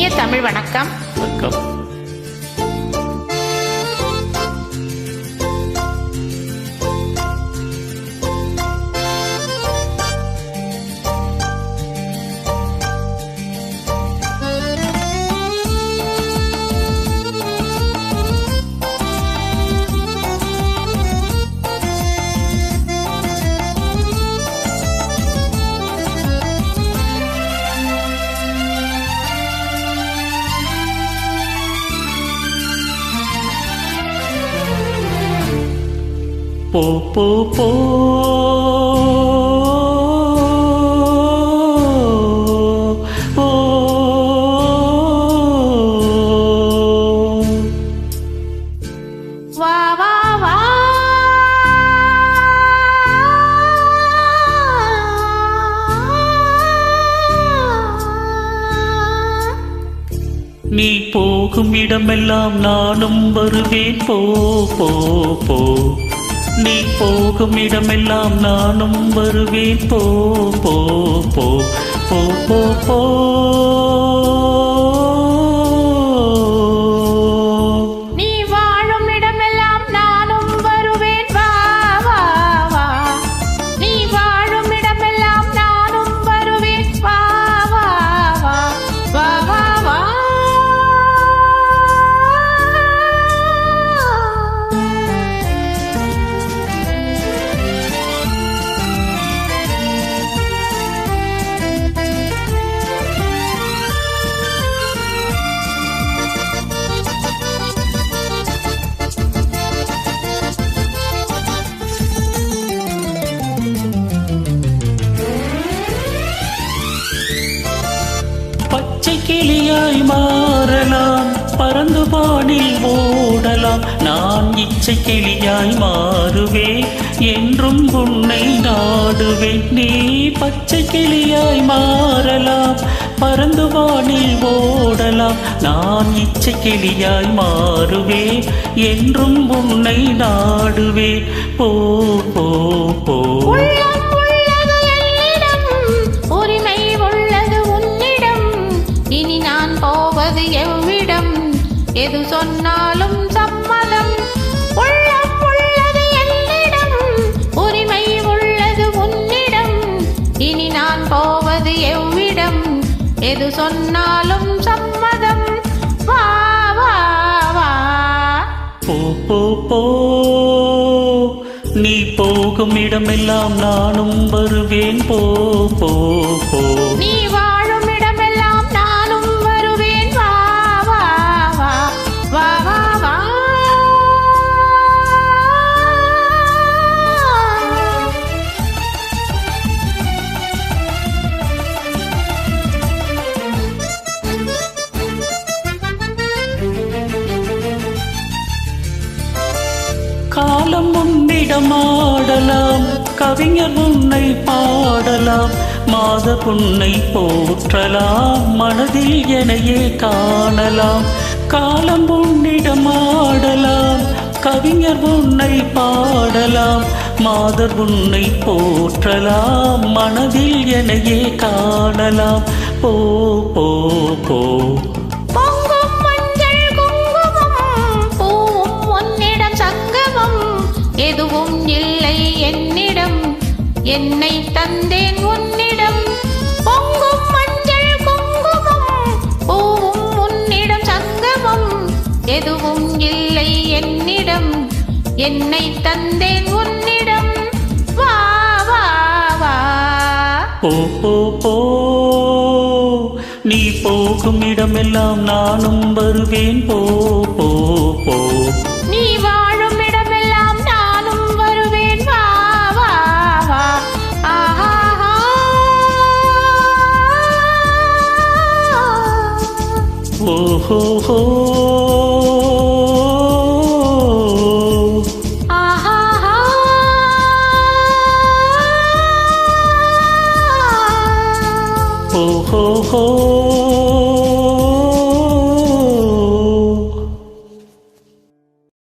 இனிய தமிழ் வணக்கம். வணக்கம். போ போ போ போ வா வா வா நீ போகும் இடமெல்லாம் நானும் வருவேன். போ போ போ நீ போகும் இடமெல்லாம் நானும் வருவேன். போ போ போ போ போ போ நீ வாழும் இடமெல்லாம் நானும் வருவேன். வா வா வா நீ வாழும் இடமெல்லாம் நானும் வருவேன். வா வா வா வா வா வா பச்சை கிளியாய் மாறலாம், பறந்து வானில் ஓடலாம். நான் இச்சை கிளியாய் மாறுவேன், என்றும் உன்னை நாடுவேன். நீ பச்சை கிளியாய் மாறலாம், பறந்து வானில் ஓடலாம். நான் இச்சை கிளியாய் மாறுவேன், என்றும் உன்னை நாடுவேன். போ போ போ எவ்விடம் எது சொன்னாலும் சம்மதம். உள்ளம் உள்ளது என்னிடம், உரிமை உள்ளது உன்னிடம். இனி நான் போவது எவ்விடம், எது சொன்னாலும் சம்மதம். வா வா வா போ போ போ நீ போகும் இடமெல்லாம் நானும் வருவேன். போ போ போ நீ வாழும் இடமெல்லாம் நானும் வருவேன். வா வா வா வா வா வா காலம் உன்னிடம் ஆடலாம், கவிஞர் உன்னை பாடலாம். மாத புன்னை போற்றலாம், மனதில் எனையே காணலாம். காலம் உன்னிடம் ஆடலாம், கவிஞர் உன்னை பாடலாம். மாதர் உன்னை போற்றலாம், மனதில் எனையே காணலாம். போ போ போ பொங்கும் மஞ்சள் குங்குமம், பூவும் உன்னிடம் சங்கமம். எதுவும் இல்லை என்னிடம், என்னை தந்தேன் உன்னிடம். பொங்கும் மஞ்சள் குங்குமம், பூவும் உன்னிடம் சங்கமம். எதுவும் இல்லை என்னிடம், என்னை தந்தேன் உன்னிடம். வா வா வா போ போ போ நீ போகும் இடமெல்லாம் நானும் வருவேன். போ போ போ நீ வாழும் இடமெல்லாம் நானும் வருவேன். வா வா வா ஆஹா ஓஹோ ஹோ